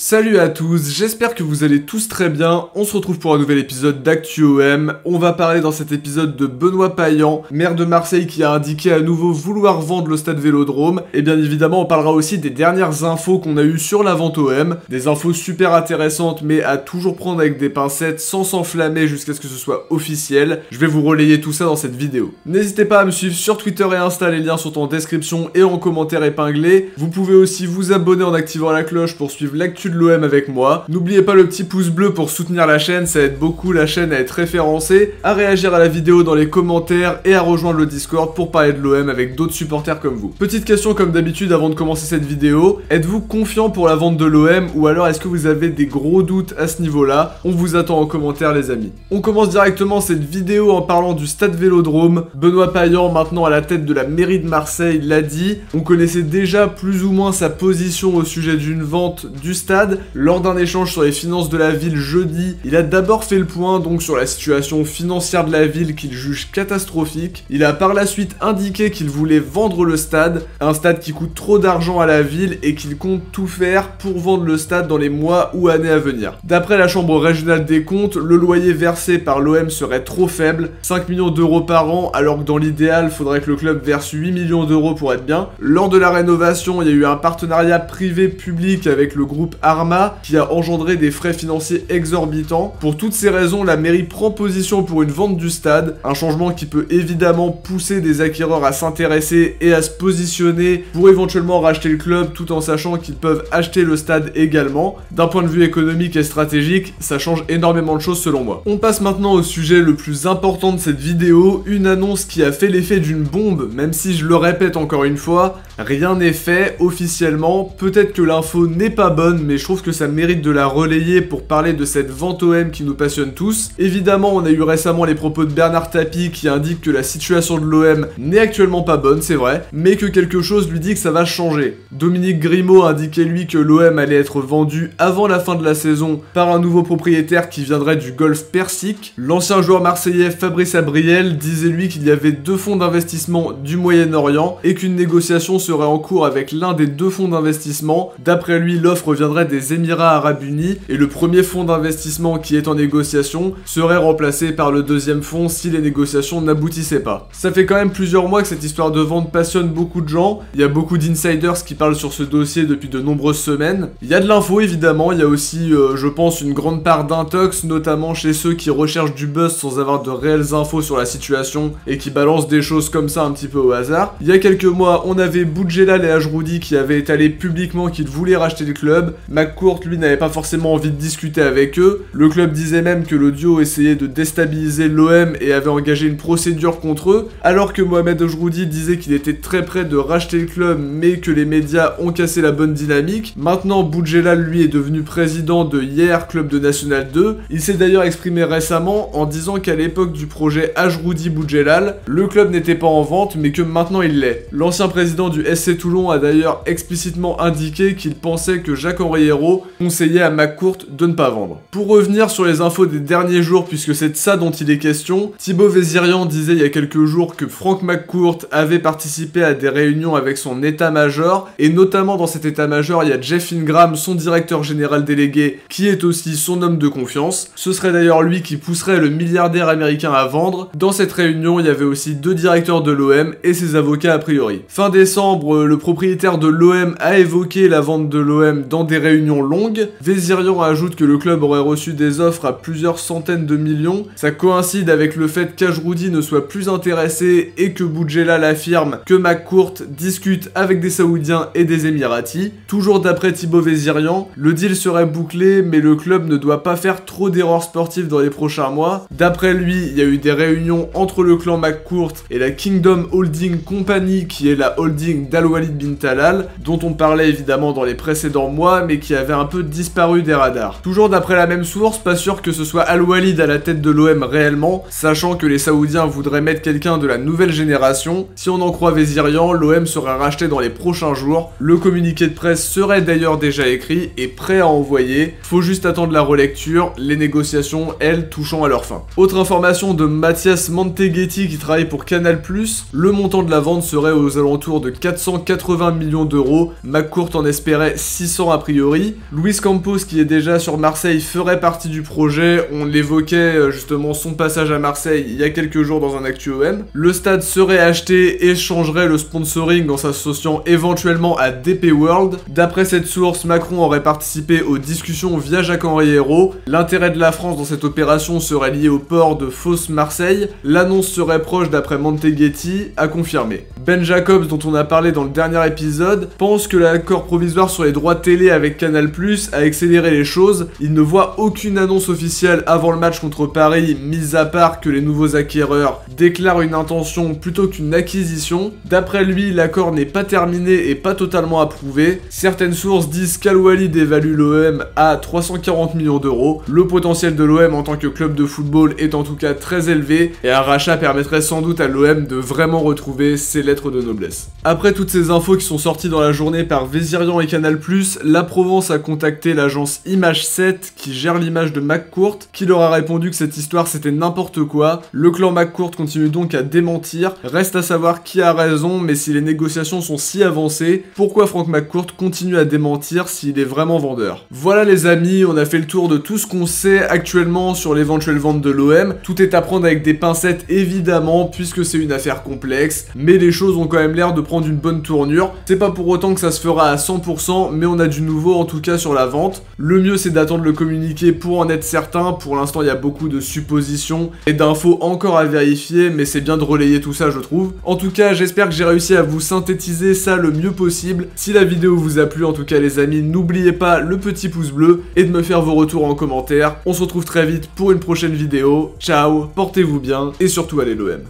Salut à tous, j'espère que vous allez tous très bien. On se retrouve pour un nouvel épisode d'ActuOM. On va parler dans cet épisode de Benoît Payan, maire de Marseille qui a indiqué à nouveau vouloir vendre le stade Vélodrome. Et bien évidemment, on parlera aussi des dernières infos qu'on a eues sur la vente OM. Des infos super intéressantes, mais à toujours prendre avec des pincettes sans s'enflammer jusqu'à ce que ce soit officiel. Je vais vous relayer tout ça dans cette vidéo. N'hésitez pas à me suivre sur Twitter et Insta, les liens sont en description et en commentaire épinglé. Vous pouvez aussi vous abonner en activant la cloche pour suivre l'actu de l'OM avec moi. N'oubliez pas le petit pouce bleu pour soutenir la chaîne, ça aide beaucoup la chaîne à être référencée, à réagir à la vidéo dans les commentaires et à rejoindre le Discord pour parler de l'OM avec d'autres supporters comme vous. Petite question comme d'habitude avant de commencer cette vidéo, êtes-vous confiant pour la vente de l'OM ou alors est-ce que vous avez des gros doutes à ce niveau-là? On vous attend en commentaire les amis. On commence directement cette vidéo en parlant du stade Vélodrome. Benoît Payan, maintenant à la tête de la mairie de Marseille, l'a dit. On connaissait déjà plus ou moins sa position au sujet d'une vente du stade. Lors d'un échange sur les finances de la ville jeudi, il a d'abord fait le point donc sur la situation financière de la ville qu'il juge catastrophique. Il a par la suite indiqué qu'il voulait vendre le stade, un stade qui coûte trop d'argent à la ville et qu'il compte tout faire pour vendre le stade dans les mois ou années à venir. D'après la chambre régionale des comptes, le loyer versé par l'OM serait trop faible, 5 millions d'euros par an, alors que dans l'idéal, faudrait que le club verse 8 millions d'euros pour être bien. Lors de la rénovation, il y a eu un partenariat privé-public avec le groupe Arma qui a engendré des frais financiers exorbitants. Pour toutes ces raisons, la mairie prend position pour une vente du stade, un changement qui peut évidemment pousser des acquéreurs à s'intéresser et à se positionner pour éventuellement racheter le club tout en sachant qu'ils peuvent acheter le stade également. D'un point de vue économique et stratégique, ça change énormément de choses selon moi. On passe maintenant au sujet le plus important de cette vidéo, une annonce qui a fait l'effet d'une bombe, même si je le répète encore une fois, rien n'est fait officiellement, peut-être que l'info n'est pas bonne, mais je trouve que ça mérite de la relayer pour parler de cette vente OM qui nous passionne tous. Évidemment, on a eu récemment les propos de Bernard Tapie qui indique que la situation de l'OM n'est actuellement pas bonne, c'est vrai, mais que quelque chose lui dit que ça va changer. Dominique Grimaud indiquait lui que l'OM allait être vendu avant la fin de la saison par un nouveau propriétaire qui viendrait du Golfe Persique. L'ancien joueur marseillais Fabrice Abriel disait lui qu'il y avait deux fonds d'investissement du Moyen-Orient et qu'une négociation serait en cours avec l'un des deux fonds d'investissement. D'après lui, l'offre viendrait des Émirats Arabes Unis et le premier fonds d'investissement qui est en négociation serait remplacé par le deuxième fonds si les négociations n'aboutissaient pas. Ça fait quand même plusieurs mois que cette histoire de vente passionne beaucoup de gens, il y a beaucoup d'insiders qui parlent sur ce dossier depuis de nombreuses semaines. Il y a de l'info évidemment, il y a aussi je pense une grande part d'intox, notamment chez ceux qui recherchent du buzz sans avoir de réelles infos sur la situation et qui balancent des choses comme ça un petit peu au hasard. Il y a quelques mois, on avait Boudjelal et Ajroudi qui avaient étalé publiquement qu'ils voulaient racheter le club. McCourt lui n'avait pas forcément envie de discuter avec eux. Le club disait même que le duo essayait de déstabiliser l'OM et avait engagé une procédure contre eux, alors que Mohamed Ajroudi disait qu'il était très près de racheter le club mais que les médias ont cassé la bonne dynamique. Maintenant, Boudjelal lui est devenu président de Hier, club de National 2. Il s'est d'ailleurs exprimé récemment en disant qu'à l'époque du projet Ajroudi-Boudjelal, le club n'était pas en vente mais que maintenant il l'est. L'ancien président du SC Toulon a d'ailleurs explicitement indiqué qu'il pensait que Jacques-Henri Hérault conseillait à McCourt de ne pas vendre. Pour revenir sur les infos des derniers jours, puisque c'est de ça dont il est question, Thibaut Vézirian disait il y a quelques jours que Franck McCourt avait participé à des réunions avec son état-major, et notamment dans cet état-major, il y a Jeff Ingram, son directeur général délégué, qui est aussi son homme de confiance. Ce serait d'ailleurs lui qui pousserait le milliardaire américain à vendre. Dans cette réunion, il y avait aussi deux directeurs de l'OM et ses avocats a priori. Fin décembre, le propriétaire de l'OM a évoqué la vente de l'OM dans des réunions longues. Vézirian ajoute que le club aurait reçu des offres à plusieurs centaines de millions. Ça coïncide avec le fait qu'Ajroudi ne soit plus intéressé et que Boudjelal affirme que McCourt discute avec des Saoudiens et des Émiratis. Toujours d'après Thibaut Vézirian, le deal serait bouclé mais le club ne doit pas faire trop d'erreurs sportives dans les prochains mois. D'après lui, il y a eu des réunions entre le clan McCourt et la Kingdom Holding Company qui est la holding d'Al-Walid bin Talal, dont on parlait évidemment dans les précédents mois mais qui avait un peu disparu des radars. Toujours d'après la même source, pas sûr que ce soit Al-Walid à la tête de l'OM réellement, sachant que les Saoudiens voudraient mettre quelqu'un de la nouvelle génération. Si on en croit Vézirian, l'OM sera racheté dans les prochains jours. Le communiqué de presse serait d'ailleurs déjà écrit et prêt à envoyer. Faut juste attendre la relecture, les négociations, elles, touchant à leur fin. Autre information de Mathias Manteghetti qui travaille pour Canal+, le montant de la vente serait aux alentours de 480 millions d'euros. McCourt en espérait 600 a priori. Luis Campos, qui est déjà sur Marseille, ferait partie du projet. On l'évoquait justement son passage à Marseille il y a quelques jours dans un ActuOM. Le stade serait acheté et changerait le sponsoring en s'associant éventuellement à DP World. D'après cette source, Macron aurait participé aux discussions via Jacques-Henri Hérault. L'intérêt de la France dans cette opération serait lié au port de Fos-Marseille. L'annonce serait proche d'après Monteghetti, à confirmer. Ben Jacobs, dont on a parlé dans le dernier épisode, pense que l'accord provisoire sur les droits télé avec Canal+ a accéléré les choses. Il ne voit aucune annonce officielle avant le match contre Paris, mis à part que les nouveaux acquéreurs déclarent une intention plutôt qu'une acquisition. D'après lui, l'accord n'est pas terminé et pas totalement approuvé. Certaines sources disent qu'Al Walid évalue l'OM à 340 millions d'euros. Le potentiel de l'OM en tant que club de football est en tout cas très élevé et un rachat permettrait sans doute à l'OM de vraiment retrouver ses lettres de noblesse. Après toutes ces infos qui sont sorties dans la journée par Vézirian et Canal+, la Provence a contacté l'agence Image 7 qui gère l'image de McCourt, qui leur a répondu que cette histoire c'était n'importe quoi. Le clan McCourt continue donc à démentir. Reste à savoir qui a raison, mais si les négociations sont si avancées, pourquoi Frank McCourt continue à démentir s'il est vraiment vendeur? Voilà les amis, on a fait le tour de tout ce qu'on sait actuellement sur l'éventuelle vente de l'OM. Tout est à prendre avec des pincettes évidemment, puisque c'est une affaire complexe, mais les choses ont quand même l'air de prendre une bonne tournure. C'est pas pour autant que ça se fera à 100%, mais on a du nouveau en tout cas sur la vente. Le mieux c'est d'attendre le communiqué pour en être certain. Pour l'instant il y a beaucoup de suppositions et d'infos encore à vérifier, mais c'est bien de relayer tout ça je trouve. En tout cas j'espère que j'ai réussi à vous synthétiser ça le mieux possible. Si la vidéo vous a plu en tout cas les amis, n'oubliez pas le petit pouce bleu et de me faire vos retours en commentaire. On se retrouve très vite pour une prochaine vidéo. Ciao, portez-vous bien et surtout allez l'OM.